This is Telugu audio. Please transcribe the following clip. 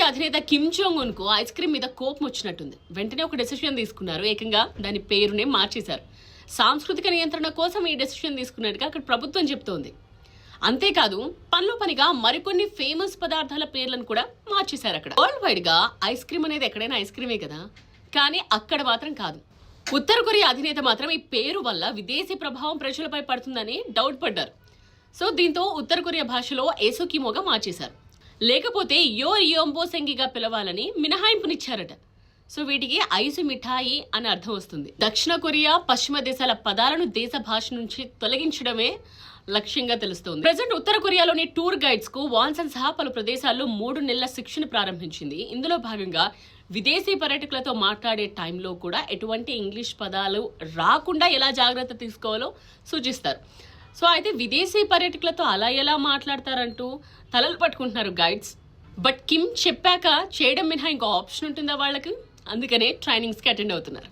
కొరియా అధినేత కిమ్ జోంగ్ ఉన్ కు ఐస్ క్రీమ్ మీద కోపం వచ్చినట్టుంది. వెంటనే ఒక డెసిషన్ తీసుకున్నారు. ఏకంగా దాని పేరునే మార్చేశారు. సాంస్కృతిక నియంత్రణ కోసం ఈ డెసిషన్ తీసుకున్నట్టుగా అక్కడ ప్రభుత్వం చెప్తోంది. అంతేకాదు పనిలో పనిగా మరికొన్ని ఫేమస్ పదార్థాల పేర్లను కూడా మార్చేశారు. అక్కడ వరల్డ్ వైడ్ గా ఐస్ క్రీమ్ అనేది ఎక్కడైనా ఐస్ క్రీమే కదా, కానీ అక్కడ మాత్రం కాదు. ఉత్తర కొరియా అధినేత మాత్రం ఈ పేరు వల్ల విదేశీ ప్రభావం ప్రజలపై పడుతుందని డౌట్ పడ్డారు. సో దీంతో ఉత్తర కొరియా భాషలో ఏసోకిమోగా మార్చేశారు. లేకపోతే యోంబోసెంగిగా పిలవాలని మినహాయింపునిచ్చారట. సో వీటికి ఐసు మిఠాయి అని అర్థం వస్తుంది. దక్షిణ కొరియా పశ్చిమ దేశాల పదాలను దేశ భాష నుంచి తొలగించడమే లక్ష్యంగా తెలుస్తోంది. ప్రజెంట్ ఉత్తర కొరియాలోని టూర్ గైడ్స్ కు వాన్సన్ సహా పలు ప్రదేశాల్లో 3 నెలల శిక్షణ ప్రారంభించింది. ఇందులో భాగంగా విదేశీ పర్యాటకులతో మాట్లాడే టైంలో కూడా ఎటువంటి ఇంగ్లీష్ పదాలు రాకుండా ఎలా జాగ్రత్త తీసుకోవాలో సూచిస్తారు. సో అయితే విదేశీ పర్యాటకులతో అలా ఎలా మాట్లాడతారంటూ తలలు పట్టుకుంటున్నారు గైడ్స్. బట్ కిమ్ చెప్పాక చేయడం మినహా ఇంకో ఆప్షన్ ఉంటుందా వాళ్ళకి? అందుకనే ట్రైనింగ్స్కి అటెండ్ అవుతున్నారు.